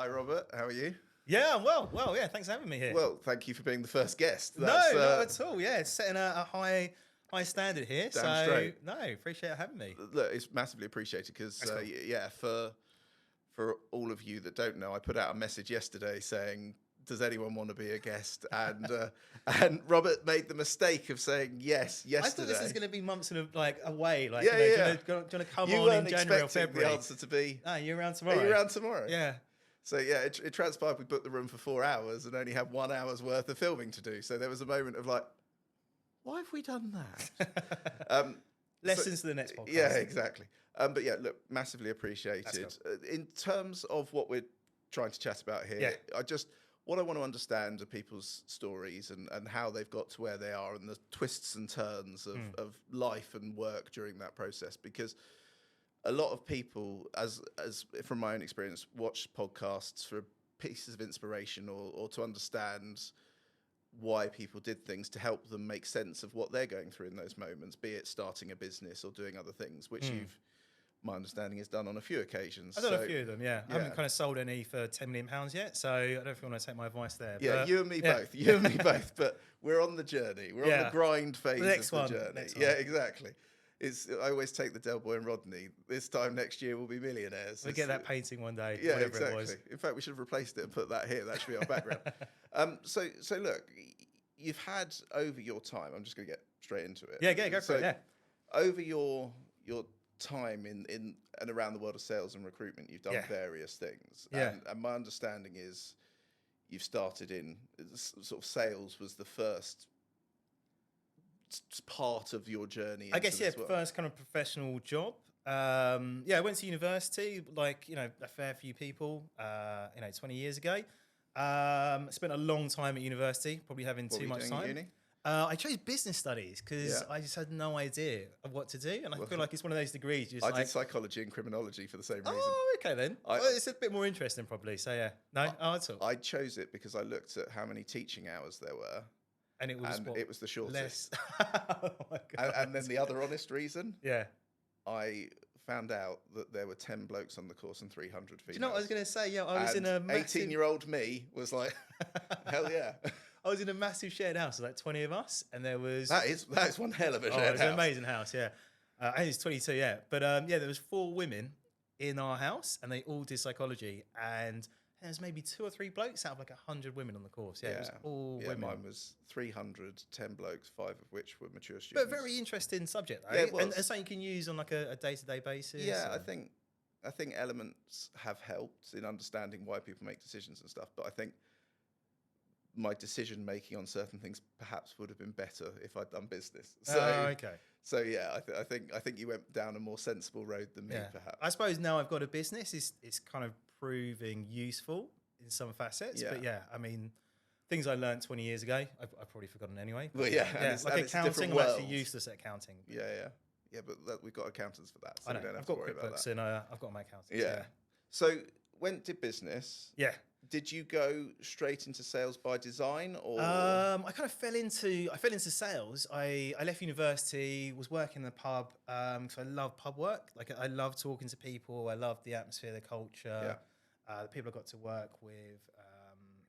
Hi, Robert. How are you? Yeah, I'm well. Well, yeah, thanks for having me here. Well, thank you for being the first guest. No, not at all. Yeah, it's setting a high standard here. Damn so, straight. no, appreciate having me. Look, it's massively appreciated because, Cool. for all of you that don't know, I put out a message yesterday saying, does anyone want to be a guest? And Robert made the mistake of saying yes yesterday. I thought this was going to be months away. Like, Yeah, do you yeah. want to come You on weren't in January or expecting February? the answer to be, No, you're around tomorrow. are you around tomorrow? Yeah. So yeah, it transpired we booked the room for 4 hours and only had 1 hour's worth of filming to do. So there was a moment of like, why have we done that? Lessons to the next podcast. Yeah, exactly. But yeah, look, massively appreciated. Cool. In terms of what we're trying to chat about here, what I want to understand are people's stories and how they've got to where they are and the twists and turns of life and work during that process. Because a lot of people, as from my own experience, watch podcasts for pieces of inspiration or to understand why people did things to help them make sense of what they're going through in those moments, be it starting a business or doing other things, which my understanding is done on a few occasions. I've done a few of them, yeah. I haven't kind of sold any for £10 million yet, so I don't know if you want to take my advice there. Yeah, but, you and me both. You and me both. But we're on the journey. We're on the grind phase next of the journey. Next yeah, exactly. I always take the Del Boy and Rodney. This time next year we'll be millionaires. We'll get that painting one day. Yeah, whatever exactly. It was. In fact, we should have replaced it and put that here. That should be our background. So look, you've had over your time. I'm just going to get straight into it. Yeah, go for it. Yeah. Over your time in and around the world of sales and recruitment, you've done various things. Yeah. And my understanding is you've started in sort of sales was the first part of your journey. I guess, first kind of professional job. I went to university, like, a fair few people, 20 years ago. Spent a long time at university, probably having too much time. Uni? I chose business studies because I just had no idea of what to do. And I feel like it's one of those degrees. I did psychology and criminology for the same reason. Oh, okay then. It's a bit more interesting probably. So yeah. No, that's all. I chose it because I looked at how many teaching hours there were. And it was the shortest. Oh my God. And then the other honest reason, yeah, I found out that there were 10 blokes on the course and 300 females. Do you know what I was going to say? Yeah, I was in a massive... 18-year-old me was like, hell yeah. I was in a massive shared house, like 20 of us, and there was... That is one hell of a shared house. It was an amazing house, yeah. I think it's 22, yeah. But there was 4 women in our house, and they all did psychology, and there was maybe 2 or 3 blokes out of like 100 women on the course. Yeah, it was all women. Mine was 300, 10 blokes, 5 of which were mature students. But very interesting subject, though. Yeah, it was. And something you can use on like a day-to-day basis. Yeah, I think elements have helped in understanding why people make decisions and stuff, but I think my decision making on certain things perhaps would have been better if I'd done business. So, okay. So yeah, I think you went down a more sensible road than me, perhaps. I suppose now I've got a business, it's kind of proving useful in some facets. Yeah. But yeah, I mean, things I learned 20 years ago, I've probably forgotten anyway. Well, yeah, like accounting, I'm actually useless at accounting. Yeah, but we've got accountants for that, so I know. we don't have I've to got worry about that. and I've got my accountants. Yeah. So did business. Yeah. Did you go straight into sales by design, or? I kind of fell into sales. I left university, was working in the pub because I love pub work. Like I love talking to people. I love the atmosphere, the culture, the people I got to work with.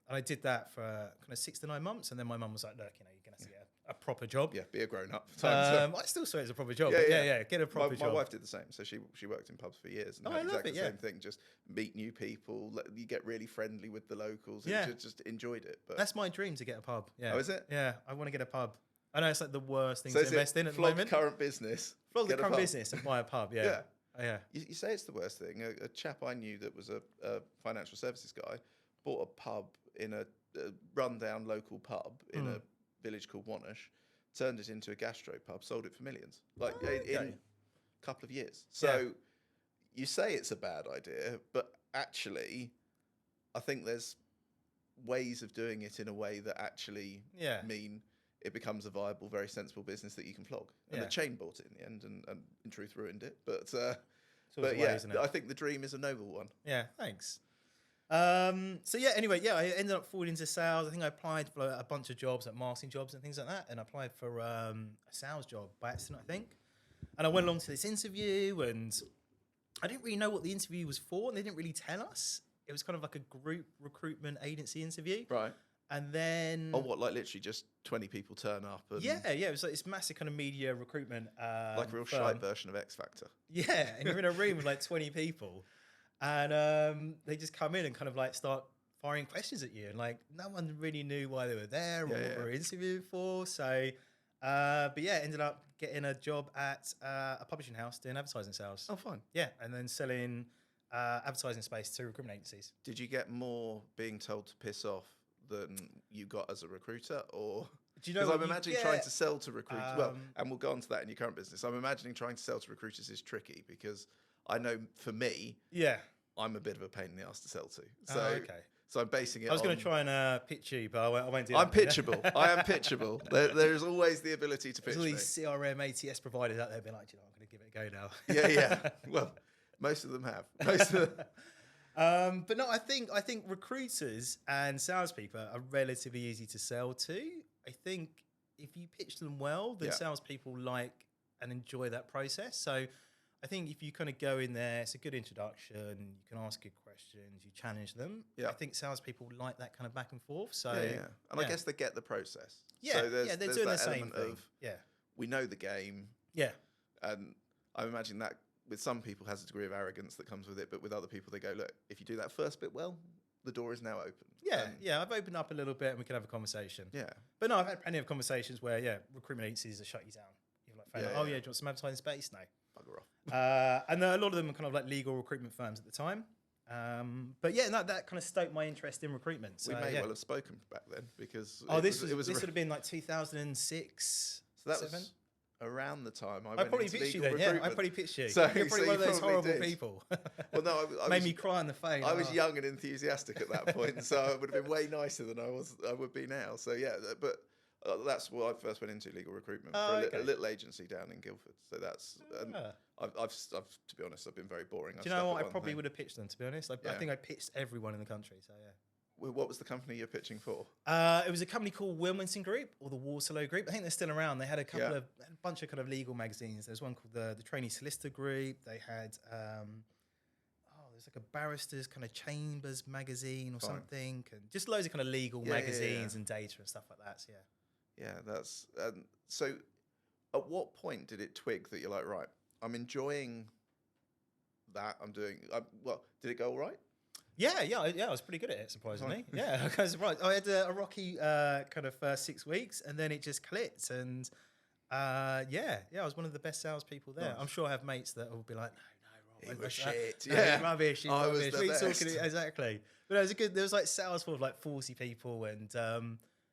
And I did that for kind of 6 to 9 months, and then my mum was like, "Look, you're going to have to get a proper job. Yeah, be a grown up." I still saw it as a proper job. Yeah, get a proper job. My wife did the same. So she worked in pubs for years and had exactly the same thing. Just meet new people. You get really friendly with the locals. And just enjoyed it. But that's my dream, to get a pub. Yeah. Oh, is it? Yeah, I want to get a pub. I know it's like the worst thing to invest in at the moment. Current business. Flog the current business and buy a pub. Yeah. Yeah. You say it's the worst thing. A chap I knew that was a financial services guy bought a pub in a rundown local pub in a village called Wannish, turned it into a gastro pub, sold it for millions, in a couple of years. So you say it's a bad idea, but actually I think there's ways of doing it in a way that actually mean it becomes a viable, very sensible business that you can flog. And the chain bought it in the end and in truth ruined it. But I think the dream is a noble one. Yeah, thanks. Anyway, I ended up falling into sales. I think I applied for a bunch of jobs, like marketing jobs and things like that. And I applied for a sales job by accident, I think. And I went along to this interview, and I didn't really know what the interview was for, and they didn't really tell us. it was kind of like a group recruitment agency interview. Right. And then... Oh, what, like literally just 20 people turn up? And Yeah, it was like this massive kind of media recruitment like a real firm. shite version of X Factor. Yeah, and you're in a room with like 20 people. And they just come in and kind of like start firing questions at you. And like no one really knew why they were there or what they were interviewing for. So, but yeah, ended up getting a job at a publishing house doing advertising sales. Oh, fine. Yeah, and then selling advertising space to recruitment agencies. Did you get more being told to piss off than you got as a recruiter, or do you know? Because I'm imagining trying to sell to recruiters. Well, and we'll go on to that in your current business. I'm imagining trying to sell to recruiters is tricky because I know for me, I'm a bit of a pain in the ass to sell to. So, so I'm basing it. I was going to try and pitch you, but I won't do that. I'm pitchable. I am pitchable. There is always the ability to pitch. There's all these CRM ATS providers out there being like, you know, I'm going to give it a go now. Yeah. Well, most of them have. Most of them. But no, I think recruiters and salespeople are relatively easy to sell to. I think if you pitch them well, then salespeople like and enjoy that process. So I think if you kind of go in there, it's a good introduction. You can ask good questions. You challenge them. Yeah. I think salespeople like that kind of back and forth. So and I guess they get the process. Yeah, so they're doing the same thing. We know the game. Yeah, and I imagine that with some people has a degree of arrogance that comes with it, but with other people they go, look, if you do that first bit well, the door is now open. Yeah, I've opened up a little bit and we can have a conversation. Yeah. But no, I've had plenty of conversations where, recruitment agencies have shut you down. You're like, do you want some advertising space? No. Bugger off. And a lot of them are kind of like legal recruitment firms at the time. But yeah, that kind of stoked my interest in recruitment. So, we may well have spoken back then because... this would have been like 2006, so that 2007? Was around the time I probably pitched you then. Yeah, I probably pitched you. So, you're probably one of those horrible did. people. Well, no, I made me cry on the phone. I was young and enthusiastic at that point, so I would have been way nicer than I would be now. So yeah, but that's what I first went into, legal recruitment for a little agency down in Guildford. So that's I've to be honest, I've been very boring. Do you know what? I probably would have pitched them. To be honest, I think I pitched everyone in the country. So yeah. What was the company you're pitching for? It was a company called Wilmington Group or the Waterloo Group. I think they're still around. They had a bunch of kind of legal magazines. There's one called the Trainee Solicitor Group. They had there's like a barristers kind of chambers magazine or something, and just loads of kind of legal magazines and data and stuff like that. So that's so. At what point did it twig that you're like, right, I'm enjoying that. I'm doing did it go all right? Yeah, I was pretty good at it, surprisingly. Yeah, because I had a rocky kind of first 6 weeks, and then it just clicked, and I was one of the best salespeople there. Nice. I'm sure I have mates that will be like, no, Rob, he was shit. Rubbish. I was the best. Exactly. But it was there was like sales for like 40 people, and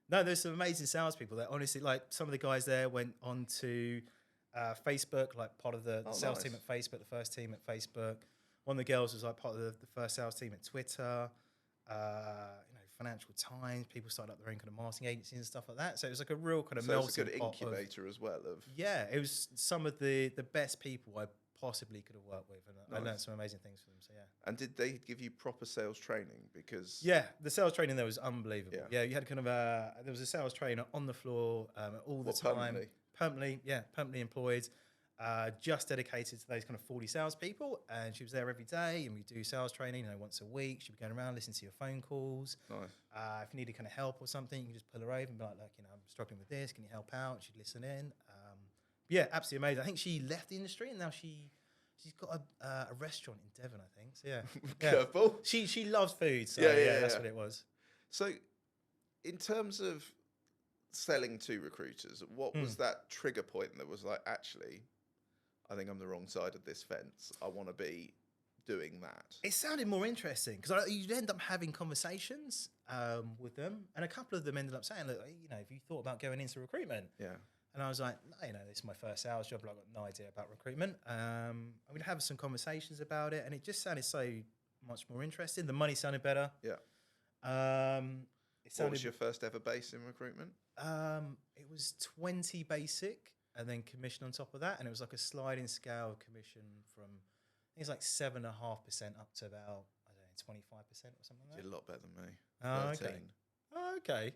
there's some amazing salespeople there. Honestly, like some of the guys there went on to Facebook, like part of the sales team at Facebook, the first team at Facebook. One of the girls was like part of the first sales team at Twitter, Financial Times. People started up their own kind of marketing agencies and stuff like that. So it was like a real kind of melting pot. It was a good incubator as well. It was some of the best people I possibly could have worked with, and I learned some amazing things from them. So yeah. And did they give you proper sales training? Because the sales training there was unbelievable. Yeah, you had kind of there was a sales trainer on the floor all the time. Permanently employed. Just dedicated to those kind of 40 salespeople, and she was there every day, and we do sales training, once a week. She'd be going around, listening to your phone calls. Nice. If you needed kind of help or something, you can just pull her over and be like, I'm struggling with this. Can you help out? She'd listen in. Absolutely amazing. I think she left the industry, and now she's got a restaurant in Devon, I think. So yeah, Curveball. She loves food, so that's what it was. So, in terms of selling to recruiters, what was that trigger point that was like, actually, I think I'm the wrong side of this fence. I want to be doing that. It sounded more interesting because you'd end up having conversations with them, and a couple of them ended up saying, "Look, have you thought about going into recruitment?" Yeah. And I was like, "No, this is my first sales job. I've got no idea about recruitment." We'd have some conversations about it, and it just sounded so much more interesting. The money sounded better. Yeah. What was your first ever base in recruitment? It was 20 basic. And then commission on top of that, and it was like a sliding scale commission from I think it's like 7.5% up to about 25% or something like that. Did a lot better than me. Okay.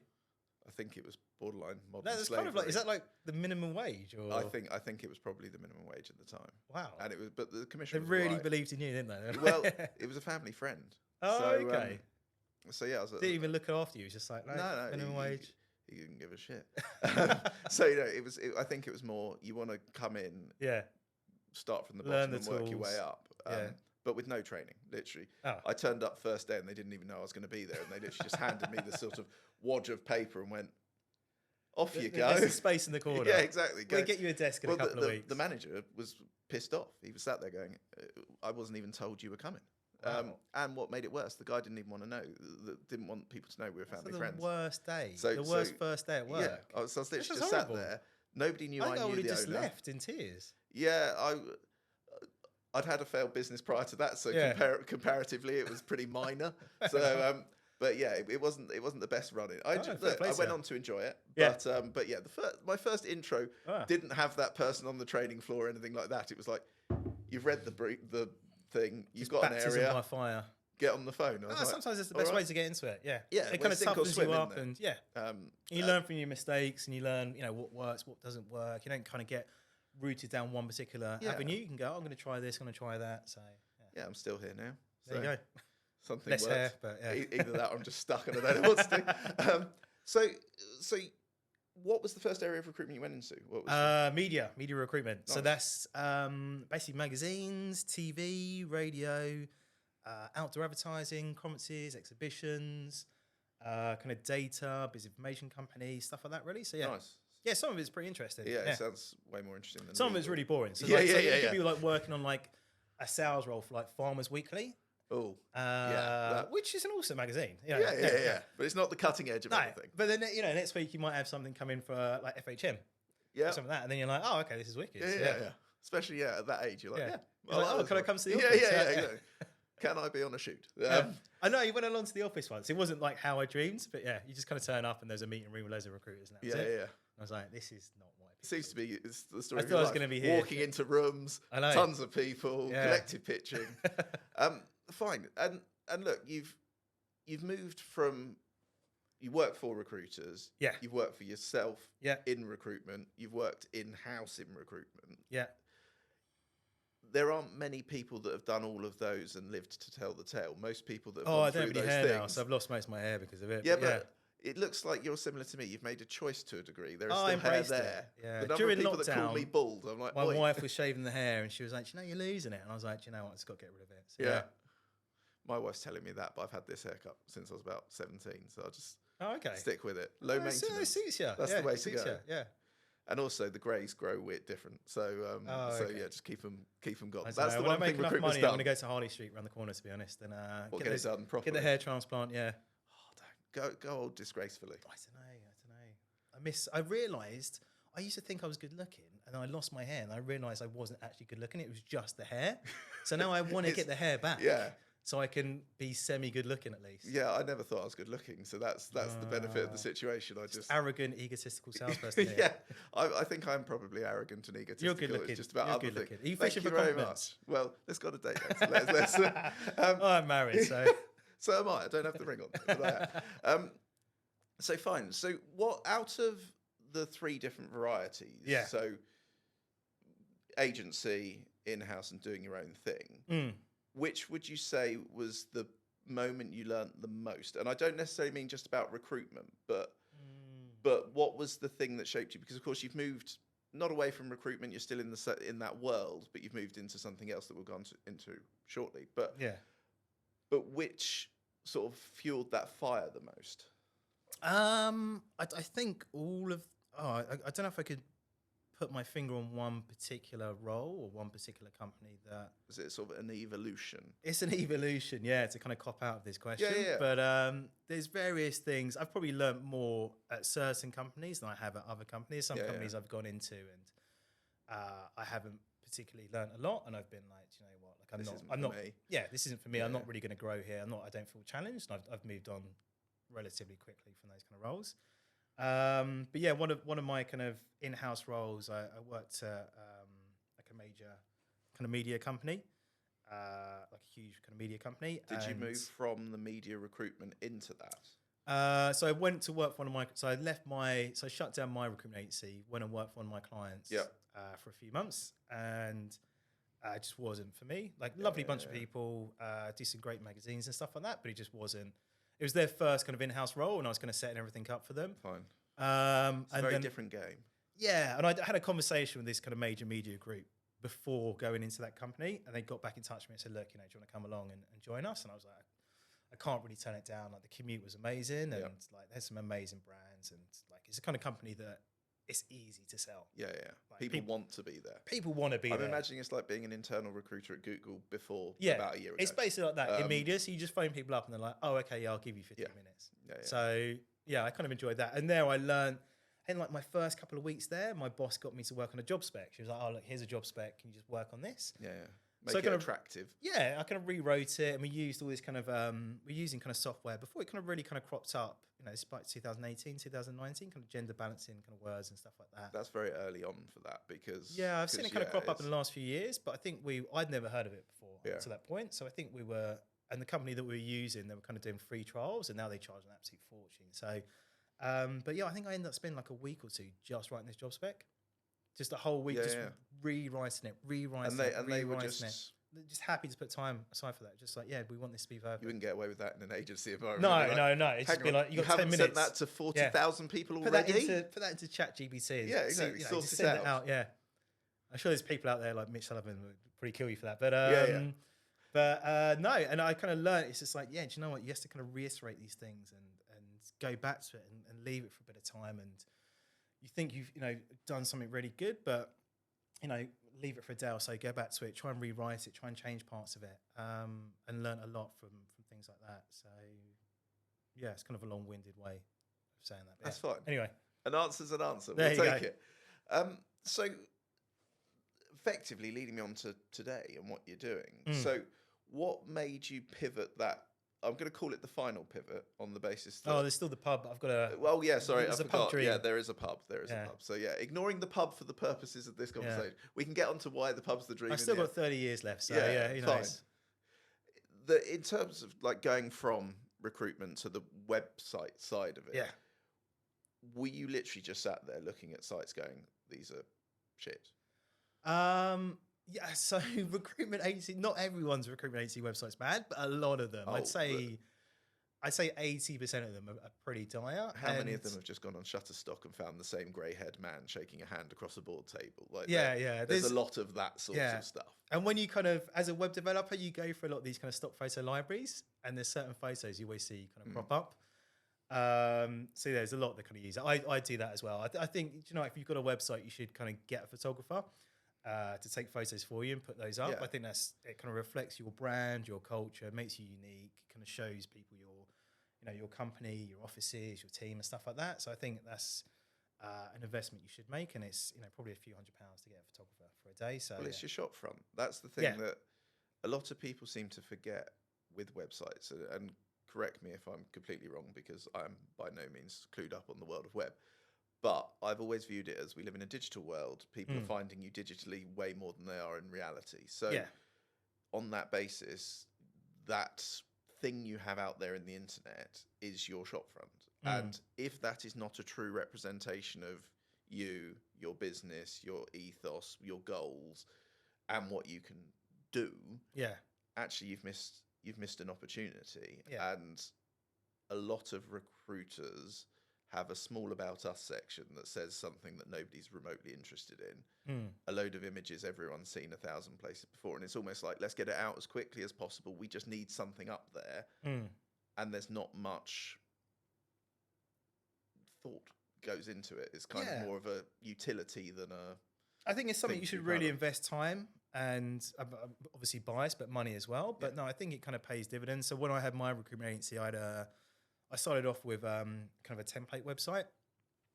I think it was borderline modern That's slavery. kind of like, is that like the minimum wage? Or I think it was probably the minimum wage at the time. Wow. And it was, but the commission. They really believed in you, didn't they? Well, it was a family friend. Oh, so, okay. So yeah, I was Didn't even look after you. It was just like, no, minimum wage. He didn't give a shit. So I think it was more you want to come in, Yeah. start from the Learn bottom the and work your tools. way up. Yeah. But with no training, literally. Oh. I turned up first day and they didn't even know I was going to be there, and they literally just handed me this sort of wad of paper and went, "Off you go." There's a space in the corner. Yeah, exactly. We'll get you a desk in a couple of weeks. The manager was pissed off. He was sat there going, "I wasn't even told you were coming." Wow. And what made it worse, the guy didn't even want to know. Didn't want people to know we were family friends. The worst day. So, the worst first day at work. Yeah, I was literally just horrible. sat there. Nobody knew I knew would the have just owner. left in tears. Yeah, I'd had a failed business prior to that, so comparatively it was pretty minor. So, but yeah, it wasn't the best running. I went on to enjoy it, but yeah, my first intro didn't have that person on the training floor or anything like that. It was like, you've read the thing, you've got an area. By fire. Get on the phone. Sometimes it's the best way to get into it. Yeah, yeah. It kind of toughens you up, and you learn from your mistakes, and you learn, what works, what doesn't work. You don't kind of get rooted down one particular avenue. You can go, I'm going to try this, I'm going to try that. So yeah, I'm still here now. There you go. Something less works. hair, but yeah. Either that or I'm just stuck and I don't know what to do. So what was the first area of recruitment you went into? What was media recruitment. Nice. So that's basically magazines, TV, radio, outdoor advertising, conferences, exhibitions, kind of data, business information companies, stuff like that, really. So yeah. Nice. Yeah, some of it's pretty interesting. Yeah, it sounds way more interesting than some of it's really boring. So it could be like working on like a sales role for like Farmers Weekly. Oh, which is an awesome magazine. Yeah. But it's not the cutting edge of everything. But then next week you might have something come in for like FHM. Yeah, something like that, and then you're like, oh, okay, this is wicked. Yeah. Especially at that age, you're like, can I come to the office? Yeah. Can I be on a shoot? I know you went along to the office once. It wasn't like how I dreamed, but yeah, you just kind of turn up and there's a meeting room with loads of recruiters. And that was it. I was like, this is not what it seems to be. It's the story. I thought I was going to be here. Walking into rooms, tons of people, collective pitching. Fine. And look, you've moved from. You work for recruiters. Yeah. You've worked for yourself. Yeah. In recruitment, you've worked in-house in recruitment. Yeah. There aren't many people that have done all of those and lived to tell the tale. Most people that have I gone don't through have any those hair things, now, so I've lost most of my hair because of it. Yeah, but it looks like you're similar to me. You've made a choice to a degree. There is still hair there. Yeah. The number During of people that call lockdown, me bald, I'm like, my wife was shaving the hair and she was like, you're losing it. And I was like, you know what, I've just got to get rid of it. So, yeah. My wife's telling me that, but I've had this haircut since I was about 17, so I'll just stick with it. Low maintenance. It suits you. That's the way to go. Yeah. And also the greys grow different, so just keep them gone. That's the when one thing recruitment's money, done. I'm going to go to Harley Street around the corner, to be honest, and get it done properly. Get the hair transplant. Yeah. Go old disgracefully. I don't know. I realised I used to think I was good looking, and I lost my hair, and I realised I wasn't actually good looking. It was just the hair. So now I want to get the hair back. Yeah. So I can be semi-good looking at least. Yeah, I never thought I was good looking, so that's the benefit of the situation. I just arrogant, egotistical salesperson. Yeah, I think I'm probably arrogant and egotistical. You're good looking. It's just about other things. Are you fishing for compliments? Well, let's go on a date. Let's I'm married, so so am I. I don't have the ring on. So fine. So what out of the three different varieties? Yeah. So agency, in-house, and doing your own thing. Which would you say was the moment you learnt the most? And I don't necessarily mean just about recruitment, but what was the thing that shaped you? Because of course you've moved not away from recruitment, you're still in that world, but you've moved into something else that we'll go into shortly. But which sort of fueled that fire the most? I think all of. I don't know if I could put my finger on one particular role or one particular company that... Is it sort of an evolution? It's an evolution, yeah, to kind of cop out of this question. Yeah. But there's various things. I've probably learnt more at certain companies than I have at other companies. Some companies I've gone into and I haven't particularly learnt a lot, and I've been like, you know what, like I'm not. Yeah, this isn't for me. I'm not really going to grow here. I don't feel challenged. And I've moved on relatively quickly from those kind of roles. But yeah, one of my kind of in-house roles, I worked at like a major kind of media company, like a huge kind of media company. Did you move from the media recruitment into that? So I went to work for I shut down my recruitment agency, went and worked for one of my clients for a few months, and It just wasn't for me. Like, lovely bunch of people, do some great magazines and stuff like that, but it just wasn't. It was their first kind of in-house role, and I was kind of setting everything up for them. Fine. It's a very different game. Yeah, and I had a conversation with this kind of major media group before going into that company, and they got back in touch with me and said, look, do you want to come along and join us? And I was like, I can't really turn it down. Like, the commute was amazing, and like, there's some amazing brands, and like, it's the kind of company that it's easy to sell. Yeah. Like, people want to be there. People want to be there. I'm imagining it's like being an internal recruiter at Google before about a year ago. It's basically like that in media. So you just phone people up and they're like, oh, okay, I'll give you 15 minutes. So I kind of enjoyed that. And there I learned, in like my first couple of weeks there, my boss got me to work on a job spec. She was like, oh, look, here's a job spec. Can you just work on this? Make it attractive. Yeah, I kind of rewrote it, and we used all this kind of we're using kind of software before it kind of really kind of cropped up. You know, it's like 2018, 2019, kind of gender balancing kind of words and stuff like that. That's very early on for that because I've seen it kind of crop up in the last few years, but I think I'd never heard of it before to that point. So I think we were, and the company that we were using, they were kind of doing free trials, and now they charge an absolute fortune. So, but I think I ended up spending like a week or two just writing this job spec. Just a whole week, rewriting it. And they were just happy to put time aside for that. Just like, we want this to be perfect. You wouldn't get away with that in an agency environment. No. It's just been like, you got 10 minutes. Sent that to 40,000 people already? Put that into chat GPT. Yeah, exactly. Just send it out. Yeah. I'm sure there's people out there like Mitch Sullivan would probably kill you for that. But no. And I kind of learned, it's just like, do you know what? You have to kind of reiterate these things and go back to it and leave it for a bit of time. And you think you've, done something really good, but leave it for a day or so, go back to it, try and rewrite it, try and change parts of it, and learn a lot from things like that. So, it's kind of a long-winded way of saying that. That's fine. Anyway. An answer's an answer. We'll take it. So, effectively leading me on to today and what you're doing. So, what made you pivot that? I'm going to call it the final pivot on the basis that... there's still the pub. I've got a... Well, sorry, I forgot. Dream. Yeah, there is a pub. There is a pub. So, ignoring the pub for the purposes of this conversation, we can get onto why the pub's the dream. I've still got 30 years left, so who fine. knows? In terms of like going from recruitment to the website side of it, were you literally just sat there looking at sites going, these are shit? So recruitment agency, not everyone's recruitment agency website's bad, but a lot of them. I'd say 80% of them are pretty dire. How many of them have just gone on Shutterstock and found the same grey-haired man shaking a hand across a board table? Like there's a lot of that sort of stuff. And when you kind of, as a web developer, you go for a lot of these kind of stock photo libraries, and there's certain photos you always see kind of crop up. So there's a lot that kind of use it. I do that as well. I think, if you've got a website, you should kind of get a photographer to take photos for you and put those up. I think it kind of reflects your brand, your culture, makes you unique, kind of shows people your company, your offices, your team and stuff like that. So I think that's an investment you should make, and it's probably a few £100s to get a photographer for a day. So it's your shop front. That's the thing that a lot of people seem to forget with websites, and correct me if I'm completely wrong, because I'm by no means clued up on the world of web. But I've always viewed it as we live in a digital world. People are finding you digitally way more than they are in reality. So on that basis, that thing you have out there in the internet is your shopfront. And if that is not a true representation of you, your business, your ethos, your goals, and what you can do, actually you've missed an opportunity. And a lot of recruiters have a small about us section that says something that nobody's remotely interested in. A load of images everyone's seen 1,000 places before, and it's almost like, let's get it out as quickly as possible. We just need something up there. And there's not much thought goes into it. It's kind of more of a utility than a... I think it's something you should really invest time and obviously bias, but money as well. But no, I think it kind of pays dividends. So when I had my recruitment agency, I started off with kind of a template website.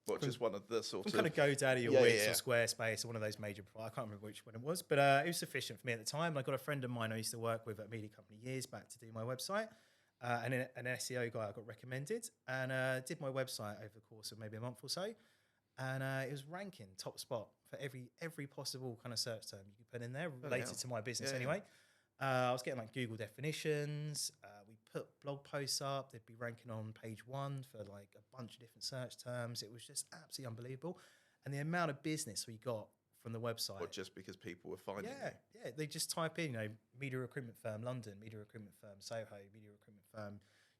What, just one of the sort of... kind of GoDaddy or Wix or Squarespace or one of those major... I can't remember which one it was, but it was sufficient for me at the time. I got a friend of mine I used to work with at a media company years back to do my website. And an SEO guy I got recommended, and did my website over the course of maybe a month or so. And it was ranking top spot for every possible kind of search term you could put in there related to my business anyway. I was getting like Google definitions. We put blog posts up. They'd be ranking on page 1 for like a bunch of different search terms. It was just absolutely unbelievable. And the amount of business we got from the website. Or just because people were finding Yeah, yeah. They just type in, media recruitment firm London, media recruitment firm Soho, media recruitment firm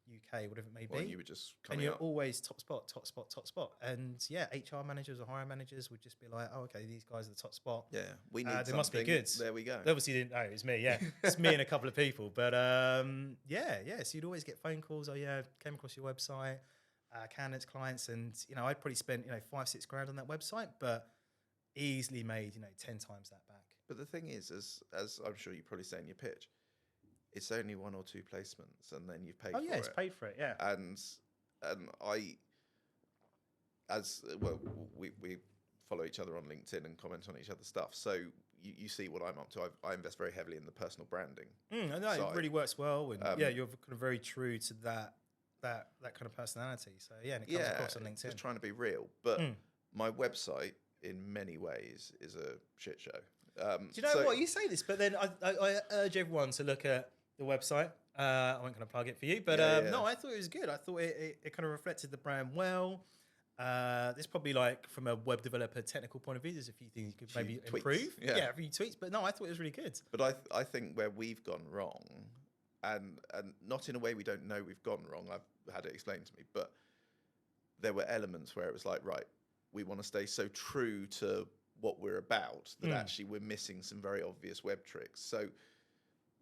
UK, whatever it may Well, be. you were just And coming you're up. always top spot, top spot, top spot. And yeah, HR managers or hiring managers would just be like, oh, okay, these guys are the top spot. Yeah, we need They something. must be good. There we go. They obviously didn't know it was me. Yeah, it's me and a couple of people. But yeah. So you'd always get phone calls. Oh yeah, came across your website, candidates, clients, and I'd probably spent $5-6 grand on that website, but easily made 10 times that back. But the thing is, as I'm sure you probably say in your pitch, it's only 1 or 2 placements, and then you've paid for it. Oh yeah, it's paid for it. Yeah. And I, as well, we follow each other on LinkedIn and comment on each other's stuff. So you see what I'm up to. I invest very heavily in the personal branding. I know it really works well, and you're kind of very true to that kind of personality. So yeah, and it comes across on LinkedIn. Just trying to be real. But my website, in many ways, is a shit show. Do you know what? You say this, but then I urge everyone to look at the website. I won't kind of plug it for you, but no, I thought it was good. I thought it kind of reflected the brand well. There's probably from a web developer technical point of view, there's a few things you could maybe improve. Yeah, a few tweaks, but no, I thought it was really good. But I think where we've gone wrong, and not in a way we don't know we've gone wrong, I've had it explained to me, but there were elements where it was like, right, we want to stay so true to what we're about that actually we're missing some very obvious web tricks. So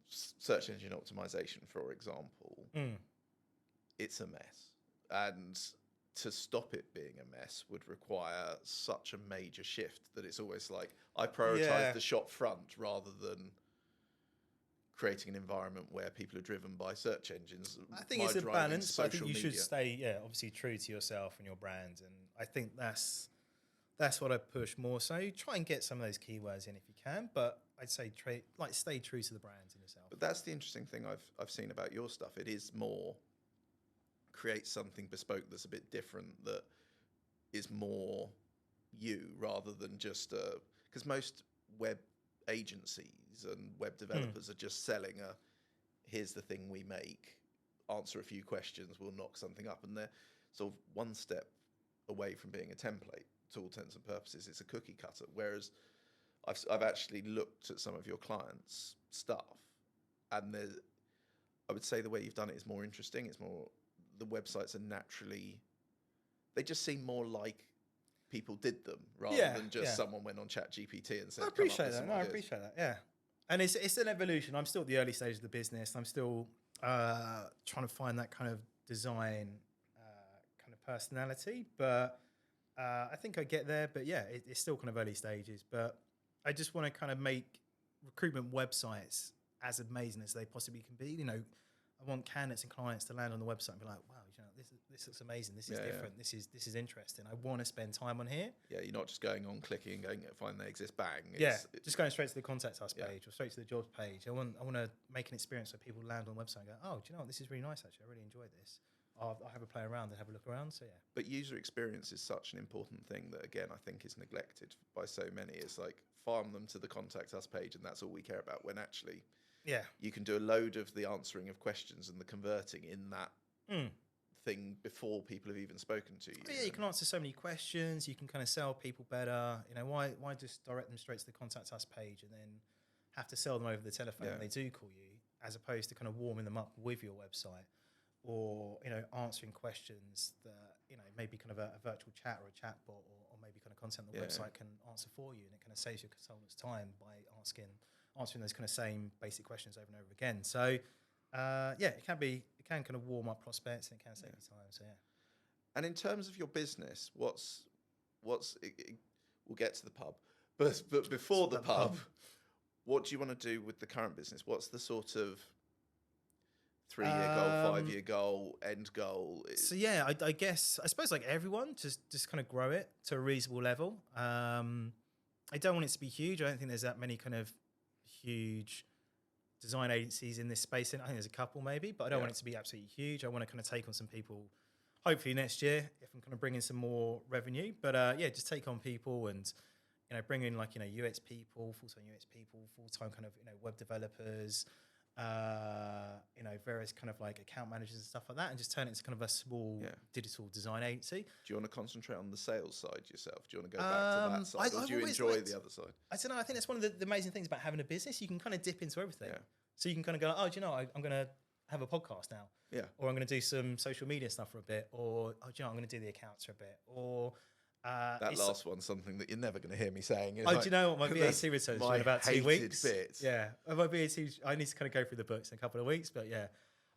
search engine optimization, for example, it's a mess. And to stop it being a mess would require such a major shift that it's always like I prioritize the shop front rather than creating an environment where people are driven by search engines. I think it's a balance, but I think you should stay, obviously true to yourself and your brand. And I think that's what I push more. So try and get some of those keywords in if you can, but I'd say stay true to the brand and yourself. But that's the interesting thing I've seen about your stuff. It is more create something bespoke that's a bit different, that is more you rather than just because most web agencies and web developers are just selling here's the thing we make, answer a few questions, we'll knock something up, and they're sort of one step away from being a template to all intents and purposes. It's a cookie cutter, whereas I've actually looked at some of your clients' stuff, and I would say the way you've done it is more interesting. It's more, the websites are naturally, they just seem more like people did them rather than just someone went on ChatGPT and said, I appreciate that. I appreciate that. Yeah. And it's an evolution. I'm still at the early stages of the business. I'm still trying to find that kind of design kind of personality, but I think I get there. But yeah, it's still kind of early stages. But I just want to kind of make recruitment websites as amazing as they possibly can be. I want candidates and clients to land on the website and be like, wow, this looks amazing. This is different. This is interesting. I want to spend time on here. Yeah, you're not just going on, clicking and going, find they exist, bang. Just going straight to the contact us page or straight to the jobs page. I want to make an experience where people land on the website and go, oh, do you know what? This is really nice, actually. I really enjoyed this. I'll have a play around and have a look around. So, yeah. But user experience is such an important thing that, again, I think is neglected by so many. It's like, farm them to the contact us page and that's all we care about, when actually you can do a load of the answering of questions and the converting in that thing before people have even spoken to you. You can answer so many questions. You can kind of sell people better. Why just direct them straight to the contact us page and then have to sell them over the telephone when they do call you, as opposed to kind of warming them up with your website, or answering questions that maybe kind of a virtual chat or a chat bot or maybe kind of content the website can answer for you, and it kind of saves your consultant's time by answering those kind of same basic questions over and over again. So it can kind of warm up prospects, and it can save you time. So And in terms of your business, what's we'll get to the pub, but before the pub, what do you want to do with the current business? What's the sort of 3-year goal, 5-year goal, end goal? So I suppose like everyone, just kind of grow it to a reasonable level. I don't want it to be huge. I don't think there's that many kind of huge design agencies in this space. And I think there's a couple maybe, but I don't want it to be absolutely huge. I want to kind of take on some people, hopefully next year, if I'm kind of bringing some more revenue. But just take on people and bring in UX people, full-time UX people, full-time kind of web developers. various kind of like account managers and stuff like that, and just turn it into kind of a small digital design agency. Do you want to concentrate on the sales side yourself? Do you want to go back to that side, or do you enjoy the other side? I don't know. I think that's one of the amazing things about having a business. You can kind of dip into everything. Yeah. So you can kind of go, oh, do you know, I'm going to have a podcast now. Yeah. Or I'm going to do some social media stuff for a bit. Or, oh, do you know, I'm going to do the accounts for a bit. Or that last one's something that you're never going to hear me saying. Oh, do you know what? My VAT returns due in about 2 weeks. Bit. Yeah. My VAT, I need to kind of go through the books in a couple of weeks, but yeah.